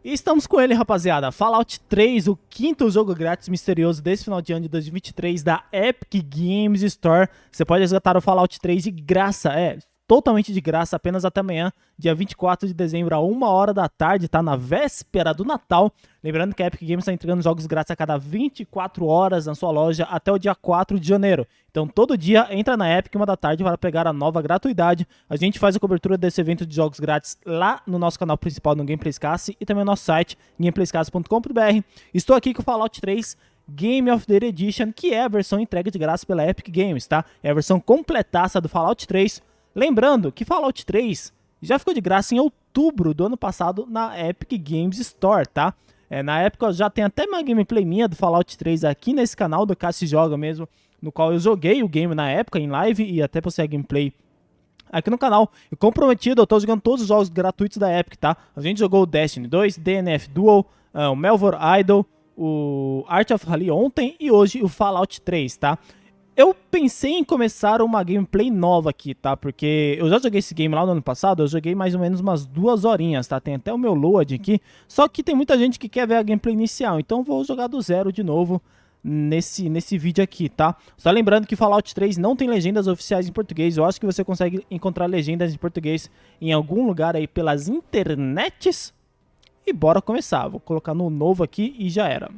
E estamos com ele, rapaziada. Fallout 3, o quinto jogo grátis misterioso desse final de ano de 2023 da Epic Games Store. Você pode resgatar o Fallout 3 de graça, totalmente de graça, apenas até amanhã, dia 24 de dezembro, a 1h da tarde, tá? Na véspera do Natal. Lembrando que a Epic Games está entregando jogos grátis a cada 24 horas na sua loja até o dia 4 de janeiro. Então, todo dia, entra na Epic 1 da tarde para pegar a nova gratuidade. A gente faz a cobertura desse evento de jogos grátis lá no nosso canal principal, no Gameplayscassi, e também no nosso site, gameplayscassi.com.br. Estou aqui com o Fallout 3 Game of the Year Edition, que é a versão entregue de graça pela Epic Games, tá? É a versão completaça do Fallout 3. Lembrando que Fallout 3 já ficou de graça em outubro do ano passado na Epic Games Store, tá? Na época já tem até uma gameplay minha do Fallout 3 aqui nesse canal do Cassi Joga mesmo, no qual eu joguei o game na época em live e até postei a gameplay aqui no canal. E comprometido, eu tô jogando todos os jogos gratuitos da Epic, tá? A gente jogou o Destiny 2, DNF Duel, o Melvor Idol, o Art of Rally ontem e hoje o Fallout 3, tá? Eu pensei em começar uma gameplay nova aqui, tá? Porque eu já joguei esse game lá no ano passado, eu joguei mais ou menos umas 2 horinhas, tá? Tem até o meu load aqui, só que tem muita gente que quer ver a gameplay inicial, então eu vou jogar do zero de novo nesse vídeo aqui, tá? Só lembrando que Fallout 3 não tem legendas oficiais em português, eu acho que você consegue encontrar legendas em português em algum lugar aí pelas internets. E bora começar, vou colocar no novo aqui e já era.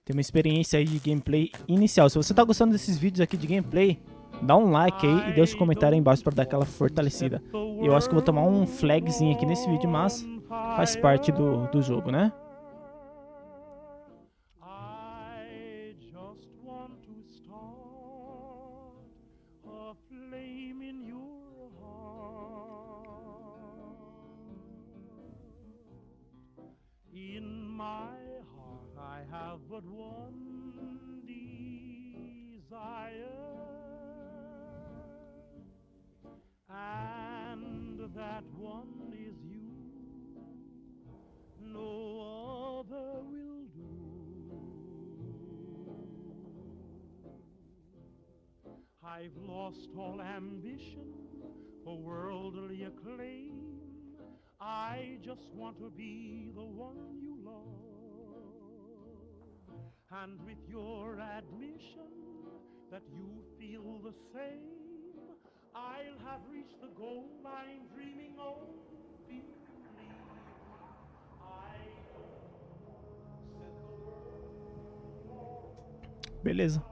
Tem uma experiência aí de gameplay inicial. Se você tá gostando desses vídeos aqui de gameplay, dá um like aí e deixa um comentário aí embaixo para dar aquela fortalecida. Eu acho que eu vou tomar um flagzinho aqui nesse vídeo, mas faz parte do jogo, né? I have but one desire, and that one is you. No other will do. I've lost all ambition for worldly acclaim. I just want to be the one you love. And with your admission that you feel the same, I'll have reached the goal I'm dreaming of. Believe me, I set the world. Beleza.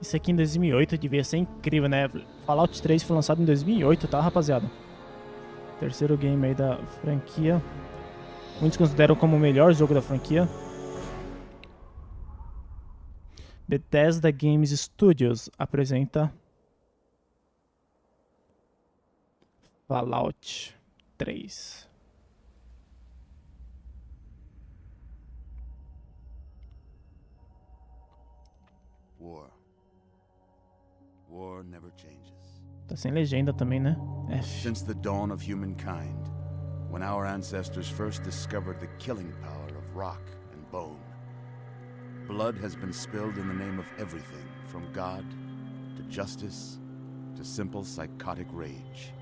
Isso aqui em 2008 devia ser incrível, né? Fallout 3 foi lançado em 2008, tá, rapaziada? Terceiro game aí da franquia. Muitos consideram como o melhor jogo da franquia. Bethesda Games Studios apresenta Fallout 3. War never changes. Tá sem legenda também, né? Since the dawn of humankind, when our ancestors first discovered the killing power of rock and bone, blood has been spilled in the name of everything from God to justice to simple psychotic rage.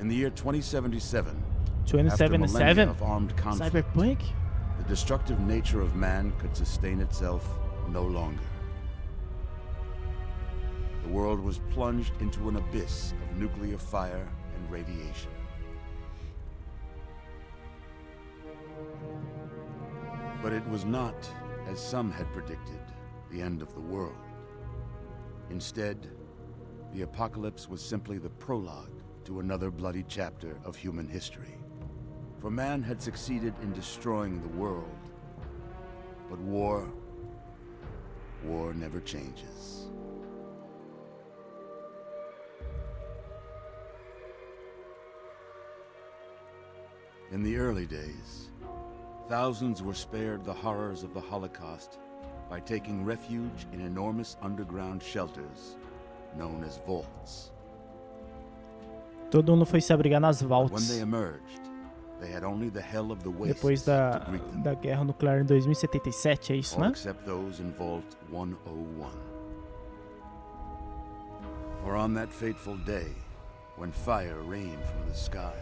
In the year 2077, after millennia of armed conflict, Cyberpunk? the destructive nature of man could sustain itself no longer. The world was plunged into an abyss of nuclear fire and radiation. But it was not, as some had predicted, the end of the world. Instead, the apocalypse was simply the prologue to another bloody chapter of human history. For man had succeeded in destroying the world, but war never changes. In the early days, thousands were spared the horrors of the Holocaust by taking refuge in enormous underground shelters known as vaults. Todo mundo foi se abrigar nas When vaults. they emerged, They had only the hell of the Depois wastes da, to greet them. da guerra nuclear em 2077, é isso, All né? except those in Vault 101. For on that fateful day, when fire rained from the sky,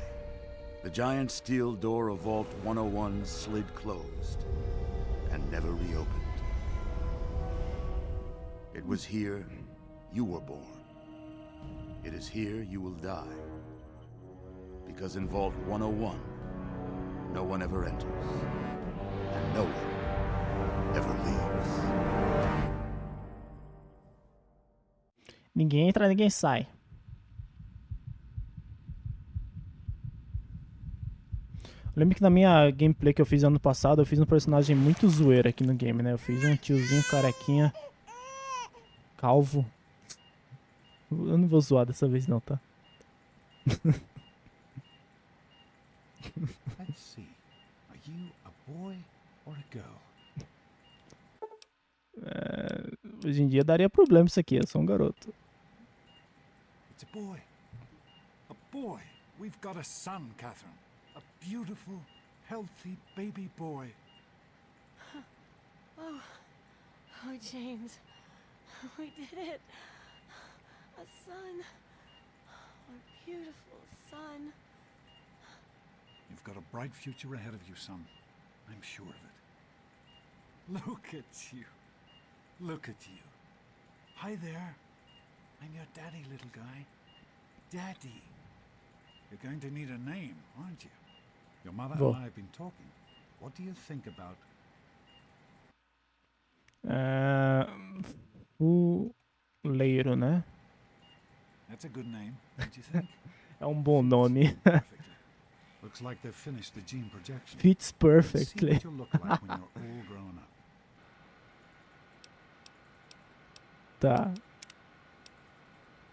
the giant steel door of Vault 101 slid closed and never reopened. It was here you were born. It is here you will die. Because in Vault 101, no one ever enters, and no one ever leaves. Ninguém entra, ninguém sai. Eu lembro que na minha gameplay que eu fiz ano passado, eu fiz um personagem muito zoeiro aqui no game, né? Eu fiz um tiozinho carequinha, calvo. Eu não vou zoar dessa vez não, tá? Let's see. Are you a boy or a girl? Hoje em dia daria problema isso aqui, eu sou um garoto. It's a boy. A boy. We've got a son, Catherine. A beautiful, healthy baby boy. Oh, James, we did it. A son. Our beautiful son. You've got a bright future ahead of you, son. I'm sure of it. Look at you. Look at you. Hi there. I'm your daddy, little guy. Daddy. You're going to need a name, aren't you? Your mother Vou. and I have been talking. What do you think about... Fuleiro, né? That's a good name, don't you think? É um bom nome. Perfectly. Looks like they've finished the gene projection. Fits Let's see perfectly. what you'll look like when you're all grown up. Tá.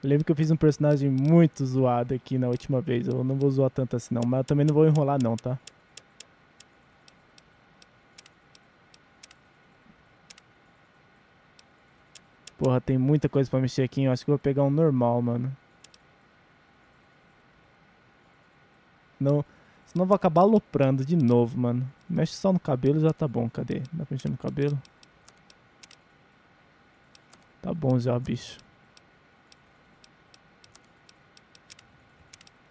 Eu lembro que eu fiz um personagem muito zoado aqui na última vez. Eu não vou zoar tanto assim não, mas eu também não vou enrolar não, tá? Porra, tem muita coisa pra mexer aqui. Eu acho que eu vou pegar um normal, mano. Não, senão eu vou acabar aloprando de novo, mano. Mexe só no cabelo já tá bom. Cadê? Dá pra mexer no cabelo? Tá bom já, bicho.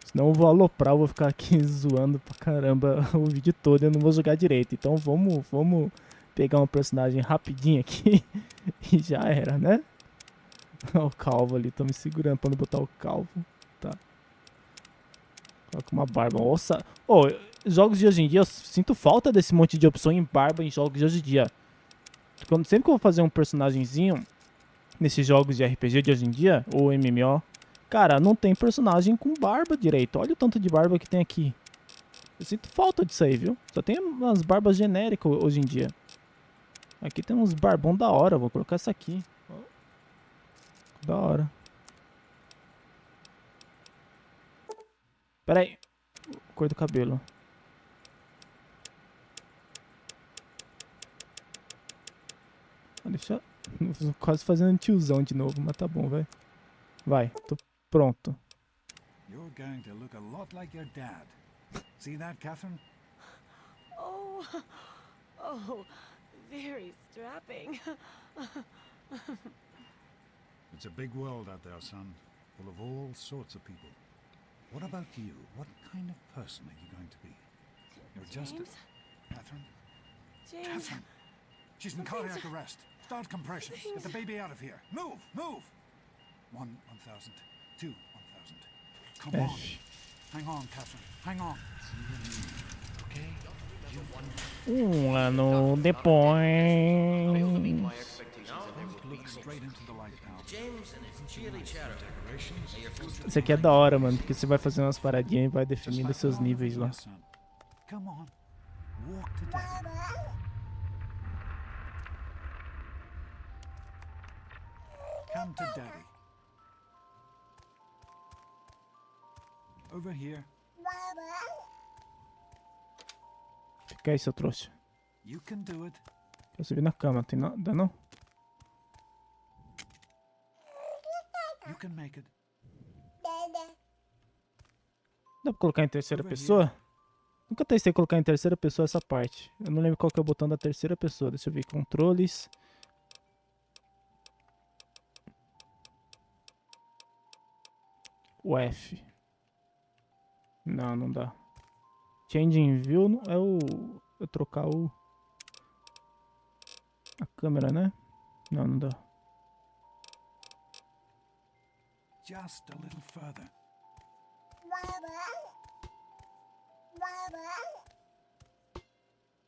Senão eu vou aloprar, eu vou ficar aqui zoando pra caramba o vídeo todo e eu não vou jogar direito. Então vamos pegar um personagem rapidinho aqui e já era, né? Olha o calvo ali, tô me segurando pra não botar o calvo. Tá. Coloca uma barba. Nossa! Oh, jogos de hoje em dia, eu sinto falta desse monte de opção em barba em jogos de hoje em dia. Sempre que eu vou fazer um personagemzinho nesses jogos de RPG de hoje em dia, ou MMO, cara, não tem personagem com barba direito. Olha o tanto de barba que tem aqui. Eu sinto falta disso aí, viu? Só tem umas barbas genéricas hoje em dia. Aqui tem uns barbão da hora. Vou colocar essa aqui. Da hora. Pera aí. Cor do cabelo. Deixa eu... quase fazendo tiozão de novo, mas tá bom, vai. Vai, tô pronto. You're going to look a lot like your dad. See that, Catherine? Oh, oh, very strapping. It's a big world out there, son, full of all sorts of people. What about you? What kind of person are you going to be? You're just James? Catherine? James, Catherine! She's in cardiac arrest. Start compressions. Get the baby out of here. Move! Move! 1,000. 2,000. Come on. Hang on, Catherine. Hang on. Okay? Ano depois. Don't look straight into the light now. Isso aqui é da hora, mano, porque você vai fazer umas paradinhas e vai definindo seus níveis lá. Come on. Walk to daddy. Come to daddy. Over here. Fica aí, seu trouxa. You can do it. Eu subi na cama, tem nada não? You can make it. Dá pra colocar em terceira pessoa? Nunca testei colocar em terceira pessoa essa parte. Eu não lembro qual que é o botão da terceira pessoa. Deixa eu ver. Controles. O F. Não, não dá. Change in view não é o... Eu trocar o... A câmera, né? Não, não dá. Just a little further.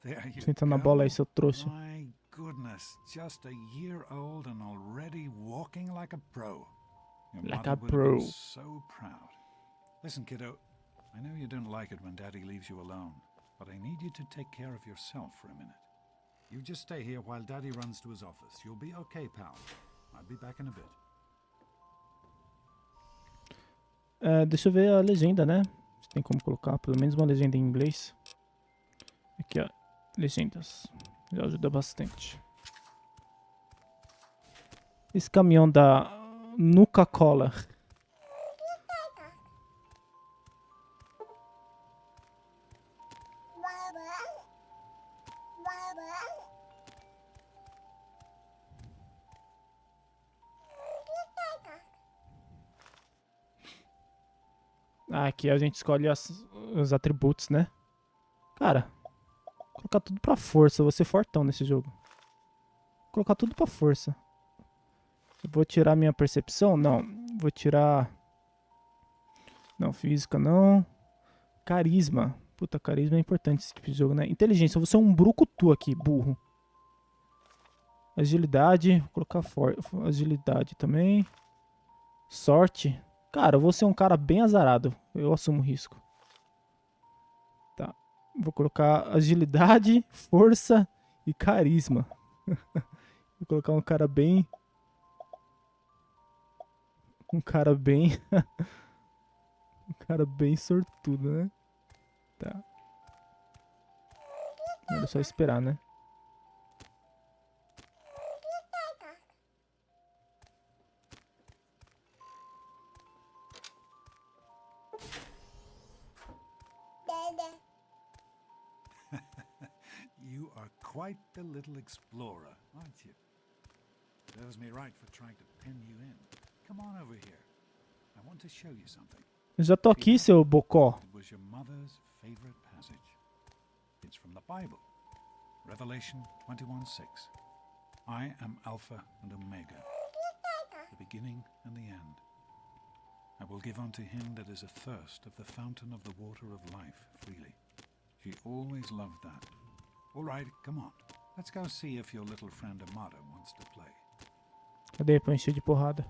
There you Senta na bola aí, go. seu trouxa. My goodness, just a year old and already walking like a pro. Your Like mother a would have been pro. so proud. Listen, kiddo, I know you don't like it when Daddy leaves you alone, but I need you to take care of yourself for a minute. You just stay here while Daddy runs to his office. You'll be okay, pal. I'll be back in a bit. Deixa eu ver a legenda, né? Se tem como colocar pelo menos uma legenda em inglês. Aqui, ó. Legendas. Já ajuda bastante. Esse caminhão da Nuca-Cola. Aqui a gente escolhe os atributos, né? Cara, vou colocar tudo pra força. Eu vou ser fortão nesse jogo. Vou colocar tudo pra força. Eu vou tirar minha percepção? Não. Vou tirar... Não, física não. Carisma. Puta, carisma é importante nesse tipo de jogo, né? Inteligência. Eu vou ser um brucutu aqui, burro. Agilidade. Vou colocar agilidade também. Sorte. Cara, eu vou ser um cara bem azarado. Eu assumo o risco. Tá. Vou colocar agilidade, força e carisma. Vou colocar um cara bem... Um cara bem... um cara bem sortudo, né? Tá. Era só esperar, né? You are quite the little explorer, aren't you? Serves me right for trying to pin you in. Come on over here. I want to show you something. Eu já tô aqui, seu bocó. It was your mother's favorite passage. It's from the Bible. Revelation 21:6. I am Alpha and Omega, the beginning and the end. I will give unto him that is athirst of the fountain of the water of life freely. She always loved that. All right, come on. Let's go see if your little friend Amada wants to play. Cadê pra encher de porrada?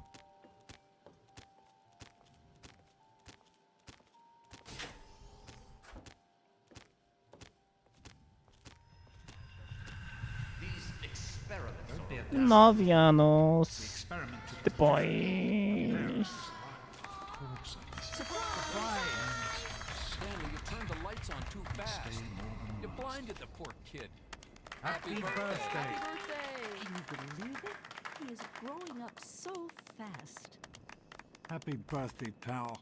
These experiments 9 anos depois. Stanley, you turned the lights on too fast. You blinded the poor kid. Happy birthday. Happy birthday! Can you believe it? He is growing up so fast. Happy birthday, pal.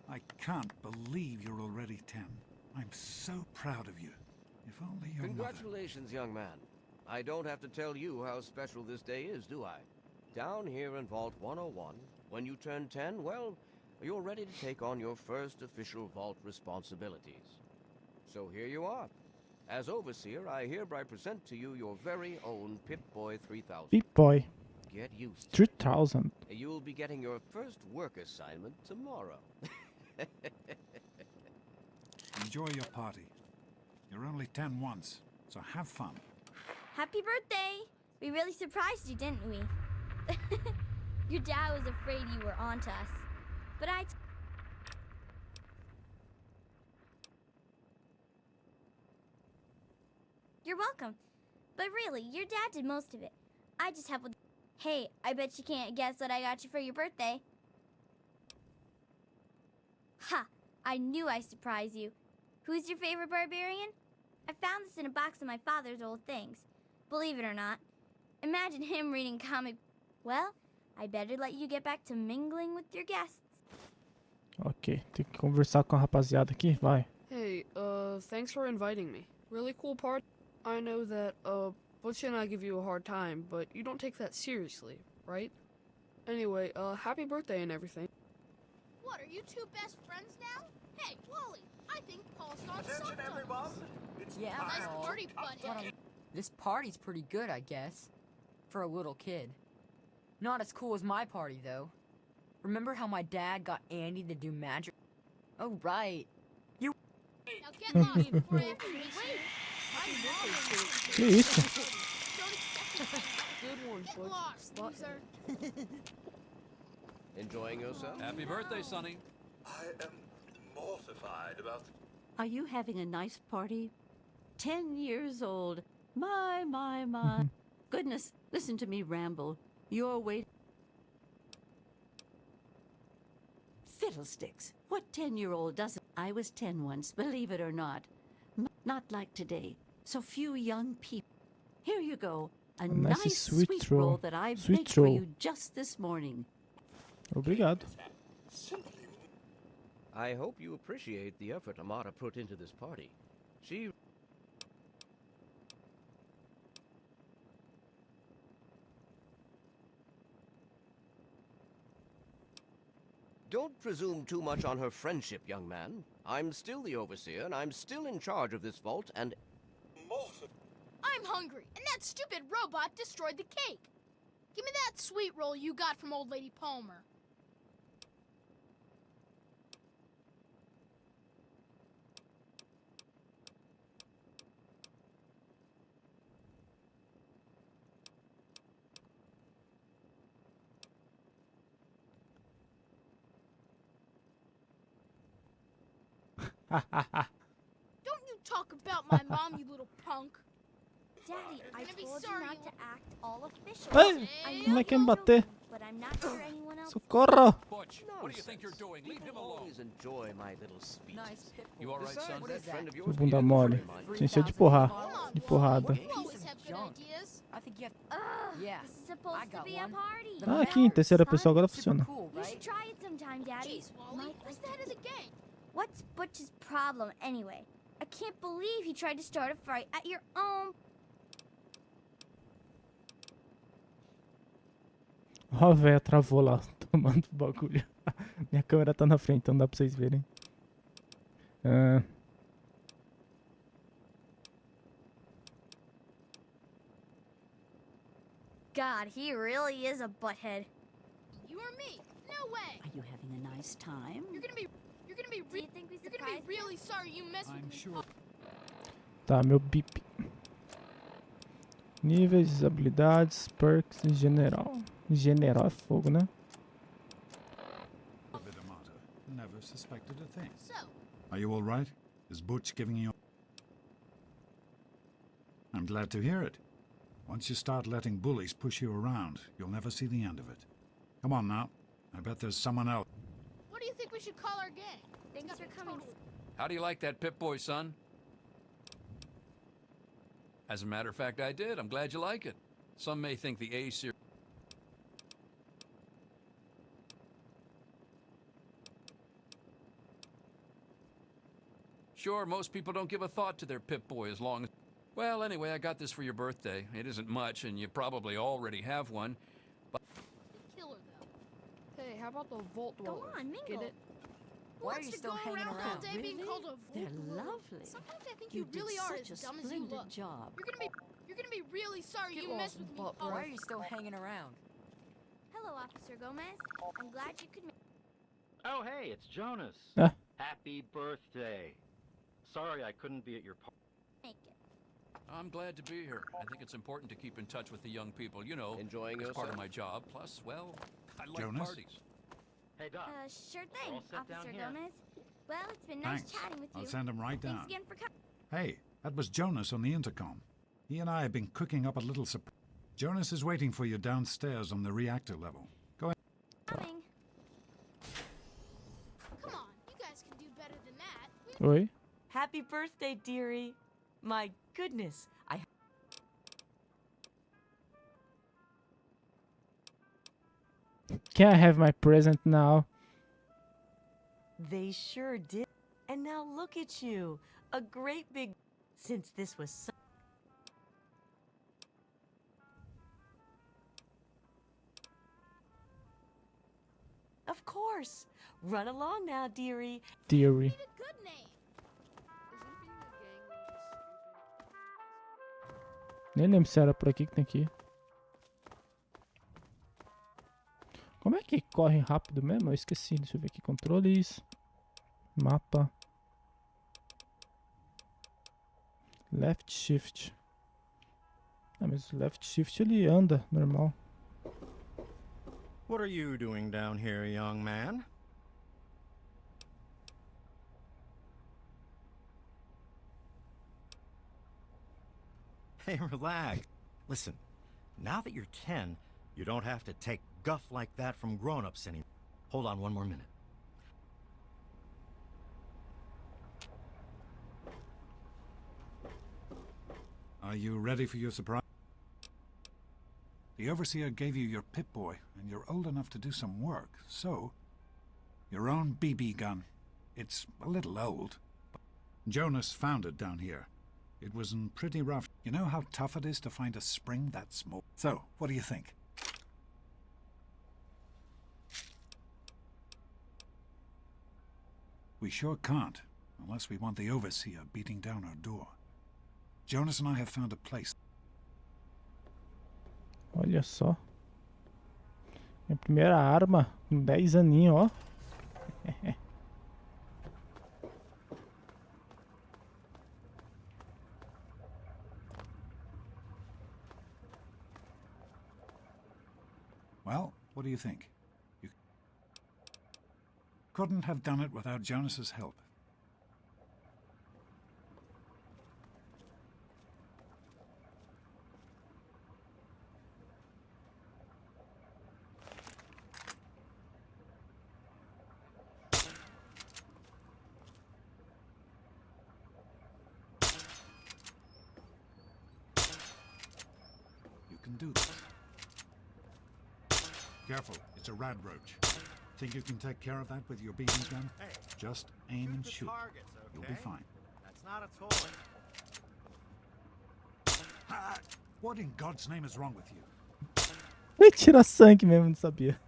I can't believe you're already 10. I'm so proud of you. If only your mother... Congratulations, young man. I don't have to tell you how special this day is, do I? Down here in Vault 101, when you turn 10, well, you're ready to take on your first official Vault responsibilities. So here you are. As Overseer, I hereby present to you your very own Pip-Boy 3000. Pip-Boy Get used to 3000. it. You'll be getting your first work assignment tomorrow. Enjoy your party. You're only 10 once, so have fun. Happy birthday! We really surprised you, didn't we? Your dad was afraid you were onto us. But You're welcome. But really, your dad did most of it. I just helped with... Hey, I bet you can't guess what I got you for your birthday. Ha! I knew I'd surprise you. Who's your favorite barbarian? I found this in a box of my father's old things. Believe it or not. Imagine him reading comic... Well, I better let you get back to mingling with your guests. Ok, tem que conversar com a rapaziada aqui, vai. Hey, Hey, thanks for inviting me. Really cool part. I know that, Butch and I give you a hard time, but you don't take that seriously, right? Anyway, happy birthday and everything. What, are you two best friends now? Hey, Wally, I think Paul's got something. Yeah, Nice Paul. party, buddy. This party's pretty good, I guess. For a little kid. Not as cool as my party, though. Remember how my dad got Andy to do magic? Oh, right. You... Now get lost before I have to wait. Que isso? Good one, Get Butch. lost, loser. Enjoying yourself? Happy birthday, Sonny. I am mortified about... Are you having a nice party? 10 years old. My. Goodness, listen to me ramble. You're waiting. Fiddlesticks. What 10-year-old doesn't? I was 10 once, believe it or not. Not like today. So few young people. Here you go. A nice sweet roll that I baked for you just this morning. Obrigado. I hope you appreciate the effort Amata put into this party. She... Don't presume too much on her friendship, young man. I'm still the overseer, and I'm still in charge of this vault, and... I'm hungry, and that stupid robot destroyed the cake. Give me that sweet roll you got from old lady Palmer. Don't you talk about my mom, you little punk. Daddy, I gonna be told you sorry not you- to act all official. Ai, I como know é que me you bater? but I'm not sure anyone else. Socorro! Butch, what do you think you're doing? Leave him alone. Always enjoy my little speeches. Nice pit You all right, Besides, son? that friend of Seu yours bunda needed mole. very much. Te encheu de porrada. De porrada. You always have good ideas. I think you have... Ugh, Yeah, this is I supposed to got be one. a party. The Ah, aqui em terceira pessoa agora Super funciona. cool, You should right? try it sometime, Daddy. Jeez, Wally, Might who's like the head of it. the gang? What's Butch's problem anyway? I can't believe he tried to start a fight at your own. Ó, a véia travou lá, tomando bagulho. Minha câmera tá na frente, então dá pra vocês verem. Ah, God, he really is a butthead. You or me? No way. Are you having a nice time? You're gonna be Do you think we surprised really sorry you messed with I'm me. sure. tá, meu bip. Níveis, habilidades, perks e general. General é fogo, né? A bit of Amata. Never suspected a thing. So, Are you all right? Is Butch giving you... I'm glad to hear it. Once you start letting bullies push you around, you'll never see the end of it. Come on now. I bet there's someone else. what do you think we should call our gang? Thanks for coming. How do you like that Pip-Boy, son? As a matter of fact, I did. I'm glad you like it. Some may think the A series... Sure, most people don't give a thought to their Pip-Boy as long as... Well, anyway, I got this for your birthday. It isn't much, and you probably already have one. Killer though. Hey, how about the Vault Go Dweller? on, mingle. Get it? Who Why are wants you to still go hanging around all around? day being Really? called a They're vault dweller? lovely. Sometimes I think You you really did are such as a dumb as you splendid look. job. You're gonna be really sorry Get you lost messed in with me, butt Paul. Why are you still hanging around? Hello, Officer Gomez. I'm glad you could make Oh, hey, it's Jonas. Ah. Happy birthday. Sorry I couldn't be at your party. it. I'm glad to be here. I think it's important to keep in touch with the young people, you know. Enjoying as part of yourself? my job. Plus, well, I like Jonas? parties. Hey, Doc. Sure thing, all set down Officer here. Gomez. Well, it's been nice Thanks. chatting with you. I'll send him right Thanks down. again for coming. Hey, that was Jonas on the intercom. He and I have been cooking up a little surprise. Jonas is waiting for you downstairs on the reactor level. Go ahead. Coming. Come on, you guys can do better than that. Oi? Happy birthday, dearie. My goodness, Can I have my present now? they sure did. And now look at you. A great big... Since this was so... Of course. Run along now, dearie. Dearie. Nem lembro se era por aqui que tem que ir. Como é que corre rápido mesmo? Eu esqueci. Deixa eu ver aqui. Controles. Mapa. Left shift. Ah, mas o left shift ele anda normal. What are you doing down here, young man? Hey, relax. Listen, now that you're 10, you don't have to take guff like that from grown-ups anymore. Hold on one more minute. Are you ready for your surprise? The Overseer gave you your Pip-Boy, and you're old enough to do some work, so... Your own BB gun. It's a little old. Jonas found it down here. It was in pretty rough. You know how tough it is to find a spring that small? So, what do you think? We sure can't, unless we want the Overseer beating down our door. Jonas and I have found a place. Olha só. Minha primeira arma com 10 aninhos, ó. Well, what do you think? You couldn't have done it without Jonas's help. You can do this. Careful, it's a rad roach. Think you can take care of that with your BB gun? Hey, just aim and shoot. Targets, okay? You'll be fine. That's not a toy. What in God's name is wrong with you? Vai tirar sangue mesmo, não sabia.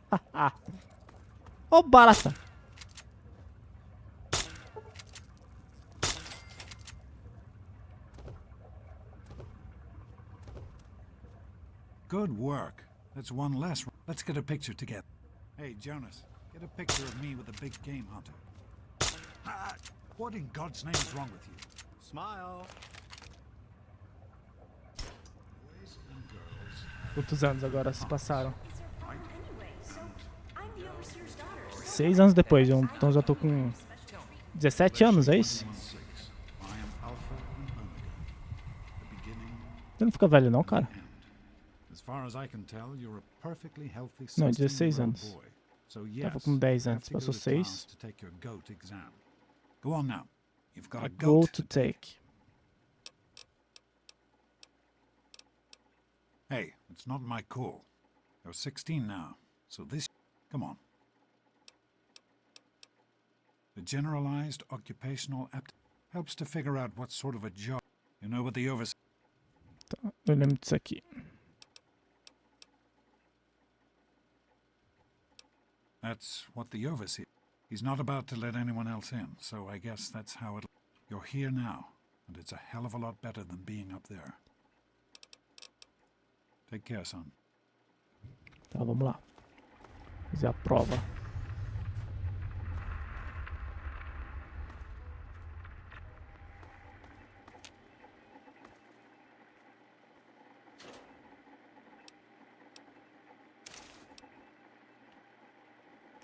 Ó, barata. Good work. That's one less. Let's get a picture together. Hey, Jonas, get a picture of me with the big game hunter. What in God's name is wrong with you? Smile. Quantos anos agora se passaram? 6 anos depois, então já tô com 17 anos, é isso? Você não fica velho não, cara? Não, 16 anos. Tava com 10 antes, passou 6. A goal to take. Hey, it's not my call. You're 16 now, so this... Come on. The generalized occupational aptitude helps to figure out what sort of a job. You know what the overseer... Tá, eu lembro disso aqui. That's what the overseer... He's not about to let anyone else in, so I guess that's how it... You're here now, and it's a hell of a lot better than being up there. Take care, son. Tá, vamos lá. Fazer a prova.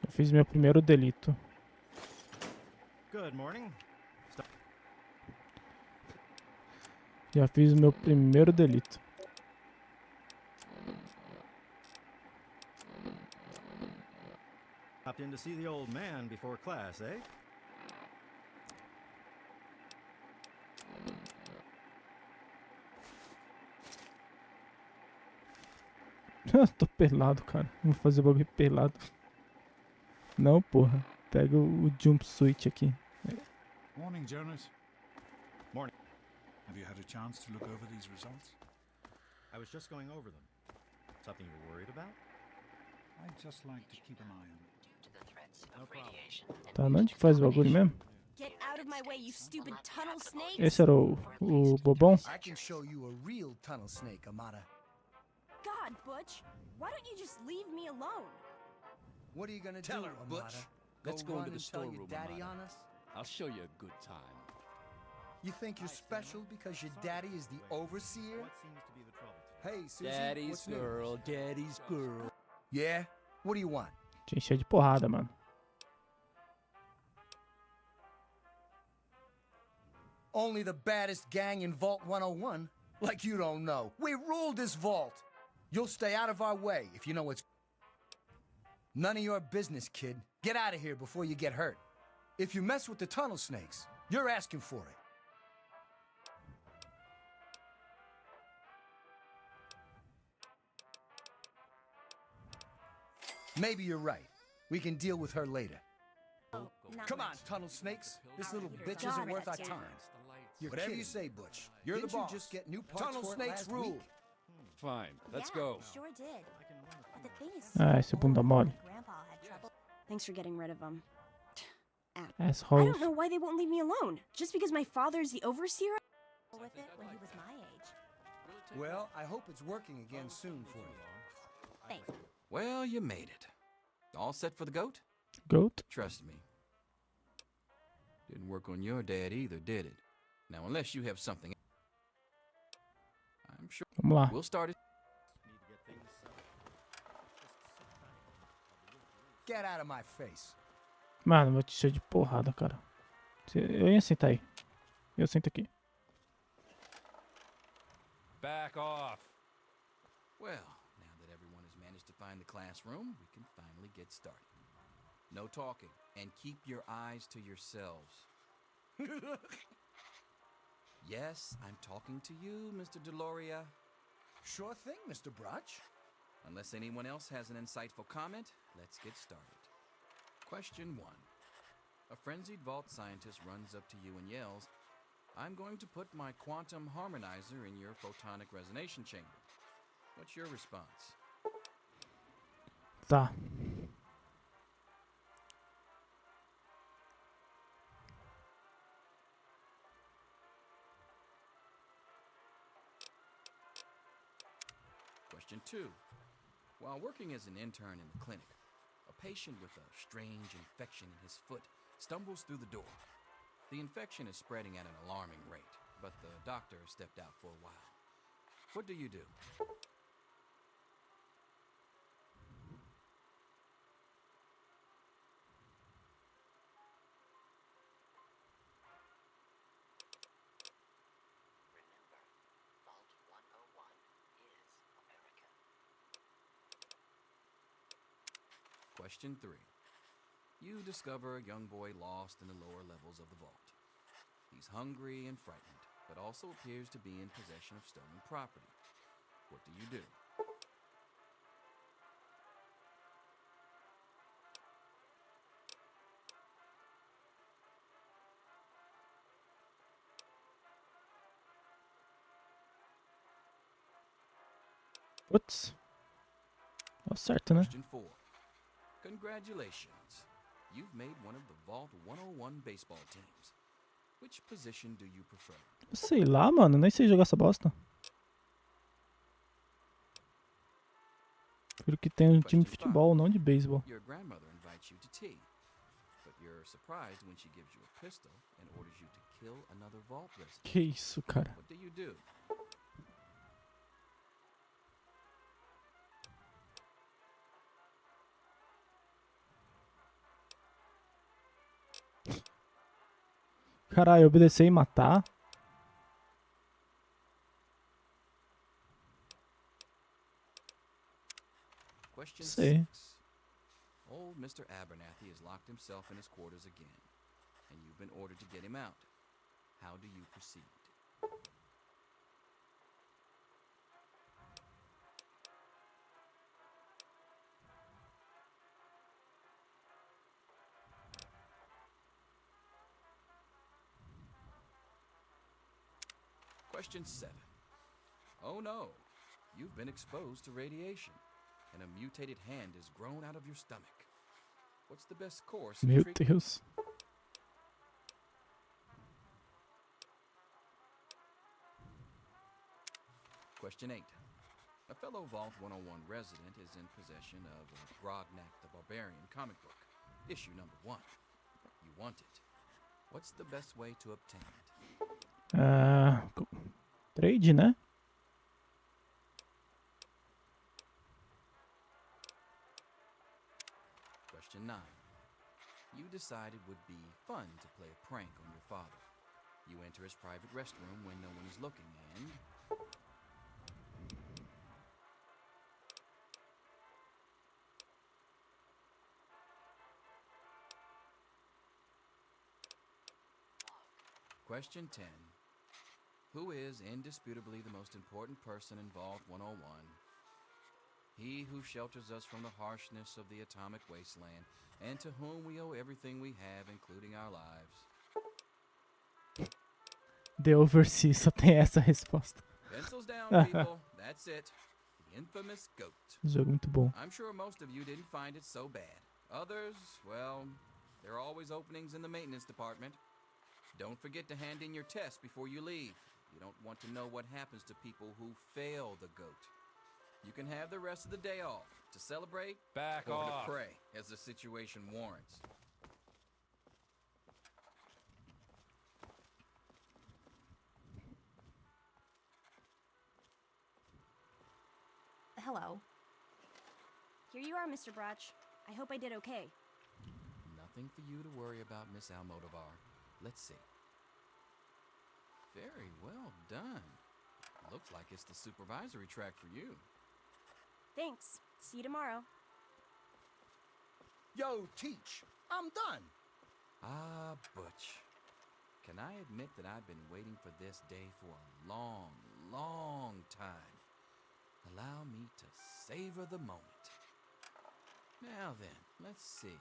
Eu fiz meu primeiro delito. Good morning. Já fiz o meu primeiro delito. Popped in to see the old man before class, eh? Tô pelado, cara. Vou fazer o bagulho pelado. Não, porra. Pega o jumpsuit aqui. Morning, Jonas. Morning. Have you had a chance to look over these results? I was just going over them. Something you're worried about? I'd just like to keep an eye on it. Tá, onde que faz o bagulho mesmo? Get out of my way, you stupid tunnel snake! Esse era o bobão? I can show you a real tunnel snake, Amata. God, Butch, why don't you just leave me alone? What are you gonna Tell do, her, Amata? Butch. Let's go run into the and tell your storeroom, daddy Amata. on us? I'll show you a good time. You think you're special because your daddy is the overseer? What seems to be the trouble today? Hey, Susie, Daddy's what's new? girl, daddy's girl. Yeah? What do you want? Tinha cheio de porrada, mano. Only the baddest gang in Vault 101? Like you don't know. We ruled this vault. You'll stay out of our way if you know what's... None of your business, kid. Get out of here before you get hurt. If you mess with the tunnel snakes, you're asking for it. Maybe you're right. We can deal with her later. Oh, Come on, tunnel snakes. This little bitch Got isn't it. worth our time. Whatever you say, Butch. You're Didn't the you boss. just get new parts Tunnel for it snakes last rule. week? Fine, let's Yeah, go. Sure did. But the thing is, Ah, esse bunda mole. Grandpa had trouble. Thanks for getting rid of them. I Assholes. don't know why they won't leave me alone. Just because my father's the overseer? With it when he was my age. Well, I hope it's working again soon for you. Thanks. Well, you made it. All set for the goat? Goat? Trust me. Didn't work on your dad either, did it? Now, unless you have something... I'm sure... Vamos lá. We'll start it... Get out of my face. Mano, vou te cheio de porrada, cara. Eu ia sentar aí. Eu sento aqui. Back off. Well, now that everyone has managed to find the classroom, we can finally get started. No talking, and keep your eyes to yourselves. Yes, I'm talking to you, Mr. Deloria. Sure thing, Mr. Brotch. Unless anyone else has an insightful comment, let's get started. Question 1. A frenzied vault scientist runs up to you and yells, "I'm going to put my quantum harmonizer in your photonic resonation chamber." What's your response? Tá. Question 2. While working as an intern in the clinic, a patient with a strange infection in his foot stumbles through the door. The infection is spreading at an alarming rate, but the doctor stepped out for a while. What do you do? Question 3. You discover a young boy lost in the lower levels of the vault. He's hungry and frightened, but also appears to be in possession of stolen property. What do you do? Putz. Deu certo, né? Question 4. Congratulations. You've made one of the Vault 101 baseball teams. Which position do you prefer? Sei lá, mano. Nem sei jogar essa bosta. Prefiro que tenha um time de futebol, não de beisebol. Your grandmother invites you to tea, but you're surprised when she gives you a pistol and orders you to kill another vault resident. Que isso, cara? What do you do? Caralho, obedecer e matar? Question Sei. 6. Old Mr. Abernathy has locked himself in his quarters again, and you've been ordered to get him out. How do you proceed? Question 7. Oh no, you've been exposed to radiation, and a mutated hand has grown out of your stomach. What's the best course of Meu treatment? Deus. Question 8. A fellow Vault 101 resident is in possession of a Grognak the Barbarian comic book, issue number 1. You want it. What's the best way to obtain it? Trade, né? Question 9. You decide it would be fun to play a prank on your father. You enter his private restroom when no one is looking and... Question 10. Who is indisputably the most important person in Vault 101? He who shelters us from the harshness of the atomic wasteland, and to whom we owe everything we have, including our lives. The Overseer, só tem essa resposta. Pencils down, people. That's it. The infamous goat. Jogo muito bom. I'm sure most of you didn't find it so bad. Others, well, there are always openings in the maintenance department. Don't forget to hand in your test before you leave. You don't want to know what happens to people who fail the goat. You can have the rest of the day off to celebrate Back or off. to pray as the situation warrants. Hello. Here you are, Mr. Brotch. I hope I did okay. Nothing for you to worry about, Miss Almodovar. Let's see. Very well done. Looks like it's the supervisory track for you. Thanks. See you tomorrow. Yo, Teach, I'm done. Ah, Butch. Can I admit that I've been waiting for this day for a long, long time? Allow me to savor the moment. Now then, let's see.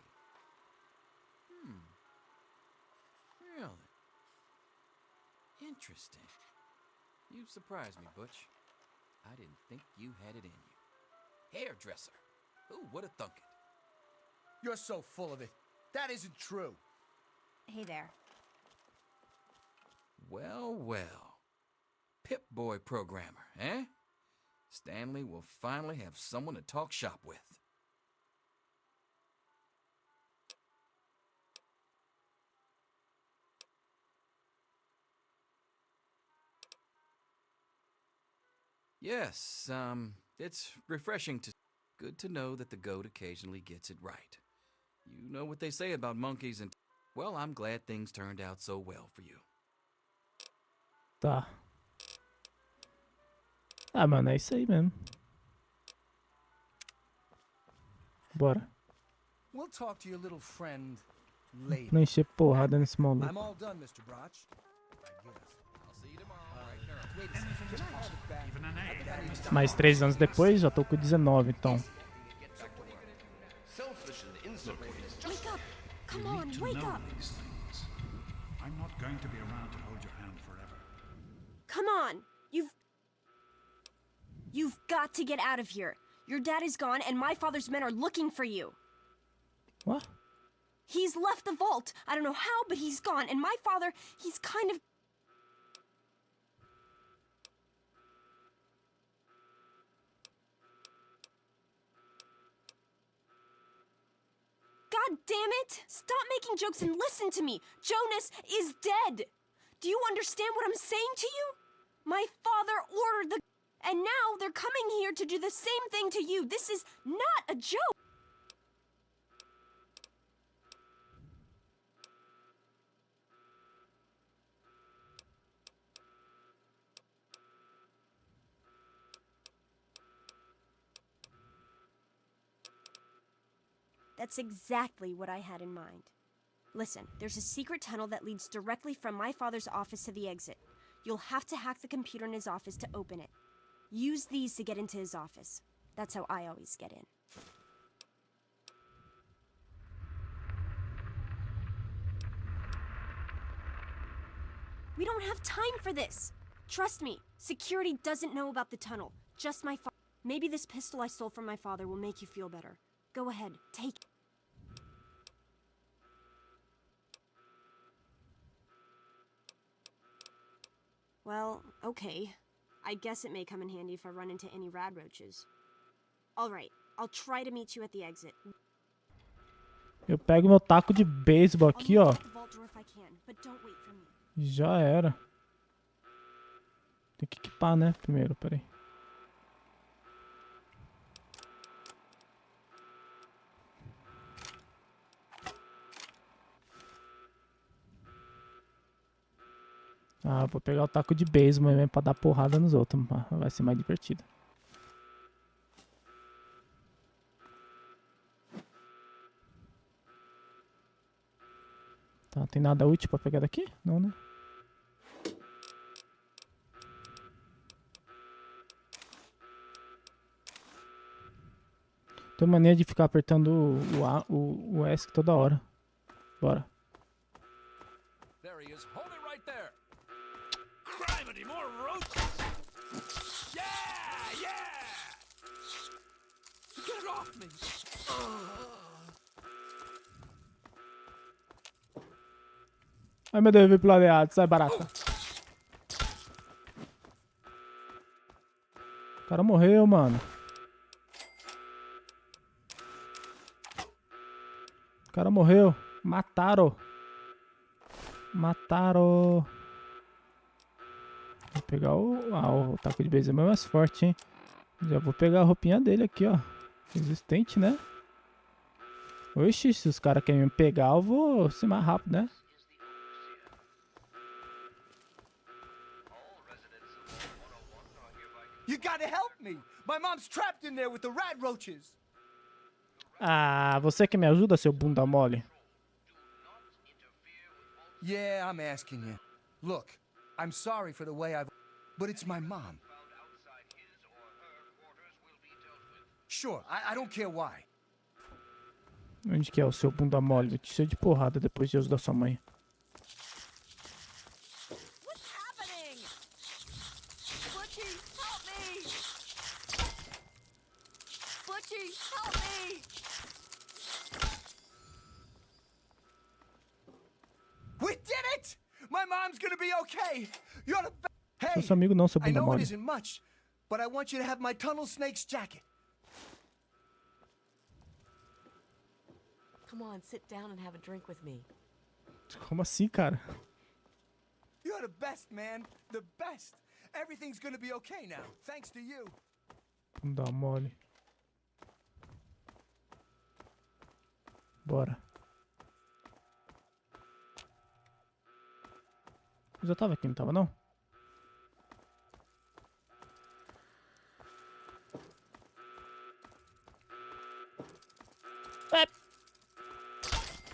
Really? Interesting. You've surprised me, Butch. I didn't think you had it in you. Hairdresser. Who would have thunk it? You're so full of it. That isn't true. Hey there. Well, well. Pip-Boy programmer, eh? Stanley will finally have someone to talk shop with. Yes, it's refreshing to... Good to know that the goat occasionally gets it right. You know what they say about monkeys and... Well, I'm glad things turned out so well for you. Tá. Ah, mano, é isso aí mesmo. Bora. We'll talk to your little friend later. Não encher porrada nesse maluco. I'm all done, Mr. Brotch. Mais 3 anos depois, já tô com 19, então. Wake up! Come on, wake up! I'm not going to be around to hold your hand forever. Come on! You've got to get out of here. Your dad is gone and my father's men are looking for you. What? He's left the vault. I don't know how, but he's gone. And my father, he's kind of... God damn it! Stop making jokes and listen to me! Jonas is dead! Do you understand what I'm saying to you? My father ordered the... And now they're coming here to do the same thing to you. This is not a joke! That's exactly what I had in mind. Listen, there's a secret tunnel that leads directly from my father's office to the exit. You'll have to hack the computer in his office to open it. Use these to get into his office. That's how I always get in. We don't have time for this. Trust me, security doesn't know about the tunnel. Just my father. Maybe this pistol I stole from my father will make you feel better. Go ahead, take it. Well, okay. I guess it may come in handy if I run into any rad roaches. Alright, I'll try to meet you at the exit. Eu pego meu taco de beisebol aqui, ó. Já era. Tem que equipar, né? Primeiro, peraí. Ah, vou pegar o taco de beisebol mesmo pra dar porrada nos outros. Vai ser mais divertido. Tá, tem nada útil pra pegar daqui? Não, né? Tenho mania de ficar apertando o ESC toda hora. Bora. There he is. Hold it right there. Criminy, more roaches. Yeah, yeah. Get it off me. Ai meu Deus, eu vi pro lado errado, sai barata. O cara morreu, mano. O cara morreu. Mataram. Mataram. Vou pegar o taco de beisebol é mais forte, hein. Já vou pegar a roupinha dele aqui, ó. Resistente, né? Oxi, se os caras querem me pegar, eu vou ser mais rápido, né? You gotta help me! My mom's trapped in there with the rat roaches! Ah, você que me ajuda, seu bunda mole? Yeah, I'm asking you. Look, I'm sorry for the way I've... But it's my mom. Sure, I don't care why. Onde que é o seu bunda mole? Vou te encher de porrada depois de ajudar sua mãe. We did it! My mom's gonna be okay. You're the best. Hey, Sou seu amigo não, seu I bunda know it mole. isn't much, but I want you to have my tunnel snake's jacket. Come on, sit down and have a drink with me. Como assim, cara? You're the best, man. The best. Everything's gonna be okay now, thanks to you. Bunda mole. Bora. Eu já tava aqui, não tava não?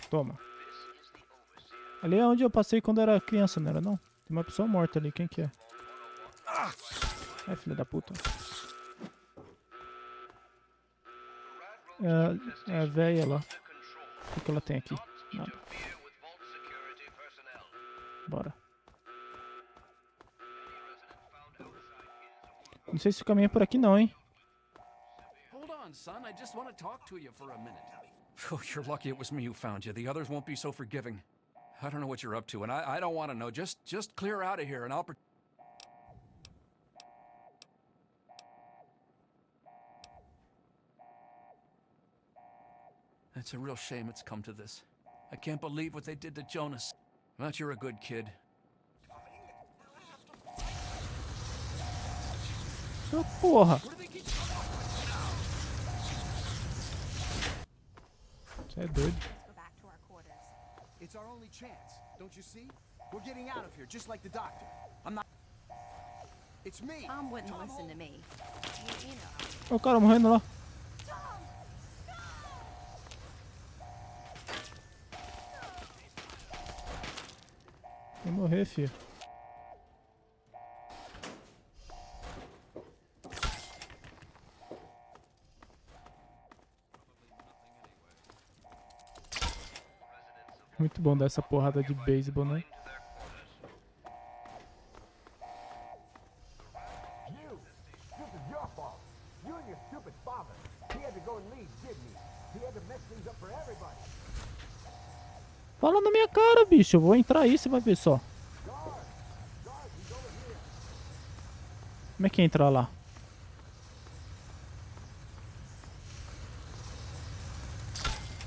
Toma. Ali é onde eu passei quando era criança, não era não? Tem uma pessoa morta ali, quem que é? É, filha da puta. É a véia lá. O que ela tem aqui? Nada. Bora. Não sei se o caminho é por aqui não, hein? Hold on, son. I just want to talk to you for a minute. Oh, you're lucky it was me who found you. The others won't be so forgiving. I don't know what you're up to, and I don't want to know. Just clear out of here, and I'll... It's a real shame it's come to this. I can't believe what they did to Jonas. But you're a good kid. Oh, porra! Você é doido. It's our only chance, don't you see? We're getting out of here, just like the doctor. I'm not... It's me. Tom wouldn't listen to me. Olha o cara morrendo lá. Vai morrer, filho. Muito bom dar essa porrada de beisebol, né? trumpet father. He had to go and lead, didn't he? He had to mess things up for everybody. Fala na minha cara, bicho. Eu vou entrar aí, você vai ver só. Como é que entra lá?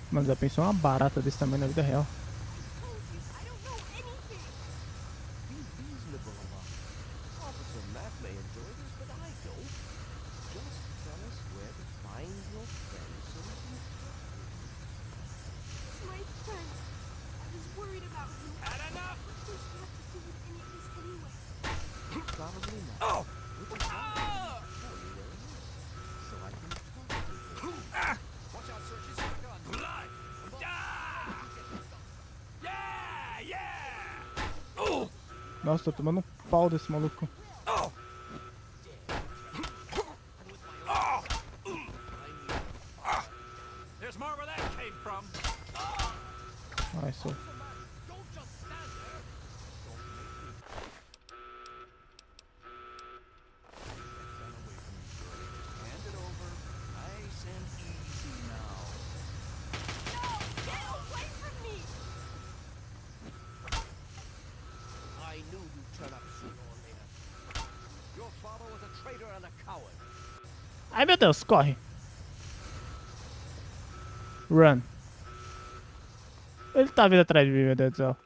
Mano, já pensou uma barata desse tamanho na vida real? Nossa, tô tomando um pau desse maluco. Ai, só. Ai, meu Deus, corre. Run. Ele tá vindo atrás de mim, meu Deus do céu.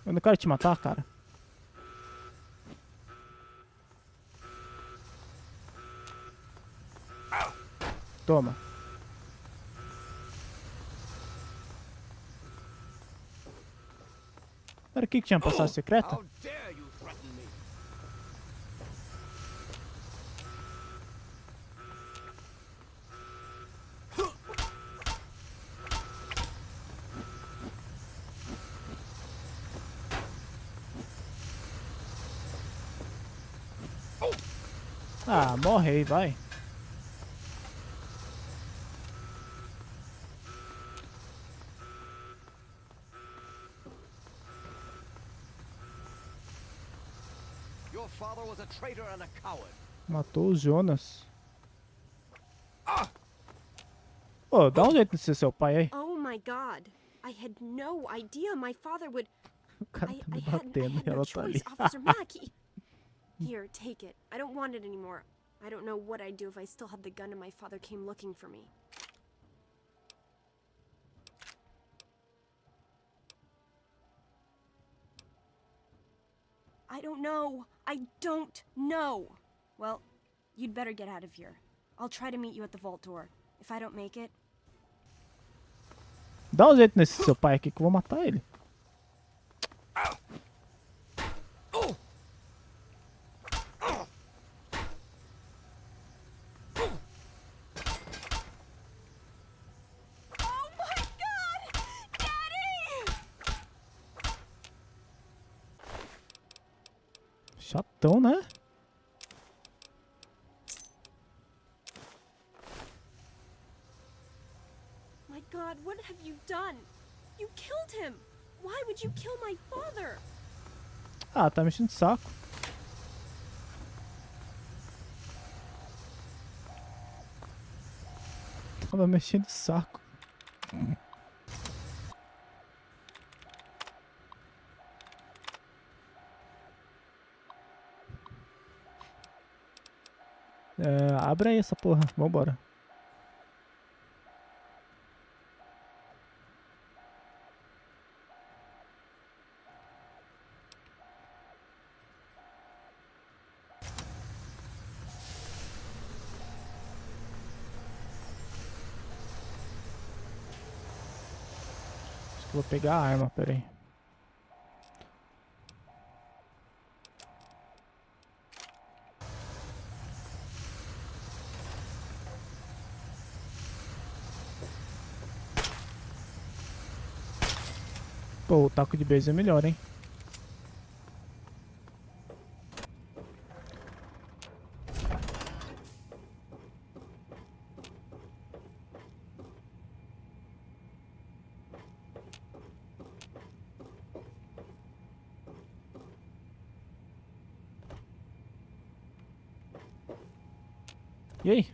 Eu não quero te matar, cara. Toma. Era aqui que tinha passagem secreta? Ah, morre aí, vai. Matou o Jonas. Oh, dá um jeito de ser seu pai aí. Oh my God. I had no idea my father would... O cara tá me batendo e ela tá ali. Officer Mackey. Here, take it. I don't want it anymore. I don't know what I'd do if I still had the gun and my father came looking for me. I don't know. I don't know. Well, you'd better get out of here. I'll try to meet you at the vault door. If I don't make it... Dá um jeito nesse seu pai aqui que eu vou matar ele. Chatão, né? My God, what have you done? You killed him! Why would you kill my father? Ah, tá mexendo de saco. Tava mexendo de saco. Abre aí essa porra, vambora. Acho que eu vou pegar a arma, peraí. Pô, o taco de beijo é melhor, hein? E aí?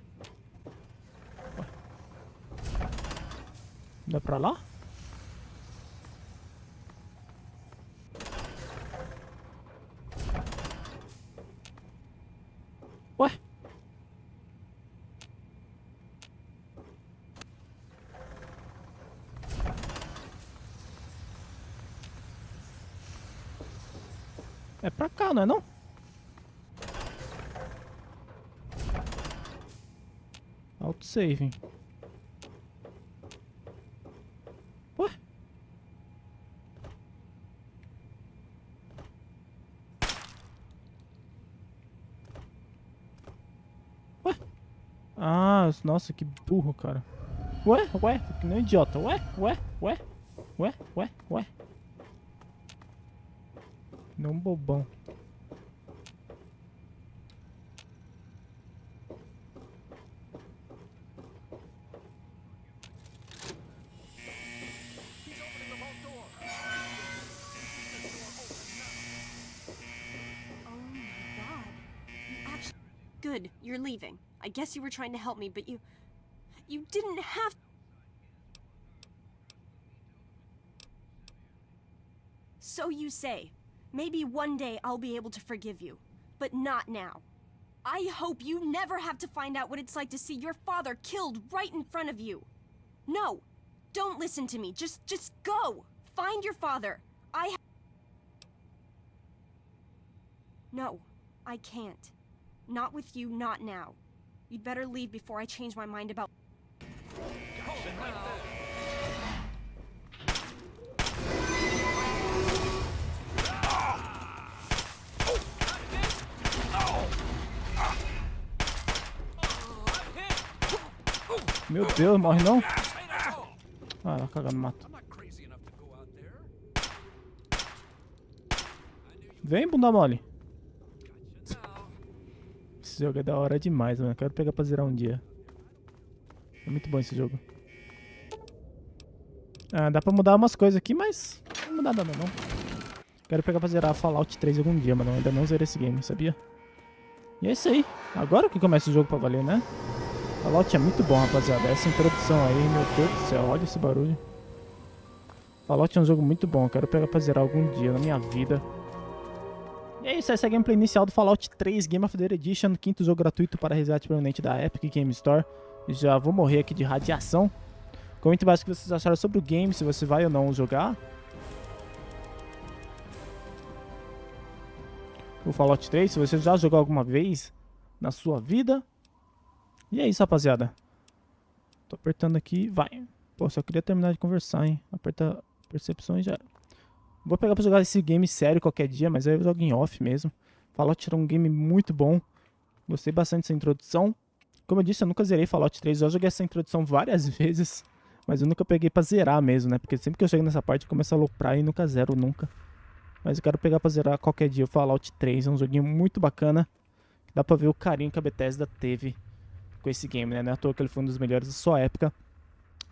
Ué. Dá pra lá? Ué? É pra cá, não é não? Autosaving. Ué? Ué? Ah, nossa, que burro, cara. Ué? Que nem um idiota. Ué? Não um bobão. Good, you're leaving. I guess you were trying to help me, but you didn't have... So you say. Maybe one day I'll be able to forgive you, but not now. I hope you never have to find out what it's like to see your father killed right in front of you. No, don't listen to me. Just go. Find your father. No, I can't. Not with you, not now. You'd better leave before I change my mind about... Meu Deus, morre não? Ah, vai cagar no mato. Vem, bunda mole. Esse jogo é da hora demais, mano. Eu quero pegar pra zerar um dia. É muito bom esse jogo. Ah, dá pra mudar umas coisas aqui, mas não muda nada não. Quero pegar pra zerar Fallout 3 algum dia, mano. Eu ainda não zerei esse game, sabia? E é isso aí. Agora que começa o jogo pra valer, né? Fallout é muito bom, rapaziada. Essa introdução aí, meu Deus do céu. Olha esse barulho. Fallout é um jogo muito bom. Quero pegar pra zerar algum dia na minha vida. E é isso, essa é a gameplay inicial do Fallout 3 Game of the Year Edition, quinto jogo gratuito para resgate permanente da Epic Game Store. Já vou morrer aqui de radiação. Comente embaixo o que vocês acharam sobre o game, se você vai ou não jogar o Fallout 3, se você já jogou alguma vez na sua vida. E é isso, rapaziada. Tô apertando aqui, vai. Pô, só queria terminar de conversar, hein. Aperta percepções e já era. Vou pegar pra jogar esse game sério qualquer dia, mas aí eu jogo em off mesmo. Fallout era um game muito bom. Gostei bastante dessa introdução. Como eu disse, eu nunca zerei Fallout 3. Eu já joguei essa introdução várias vezes, mas eu nunca peguei pra zerar mesmo, né? Porque sempre que eu chego nessa parte eu começo a aloprar e nunca zero, nunca. Mas eu quero pegar pra zerar qualquer dia o Fallout 3. É um joguinho muito bacana. Dá pra ver o carinho que a Bethesda teve com esse game, né? Não é à toa que ele foi um dos melhores da sua época.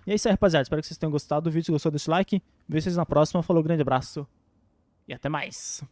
E é isso aí, rapaziada. Espero que vocês tenham gostado do vídeo. Se gostou, deixa o like. Vejo vocês na próxima. Falou, grande abraço. E até mais.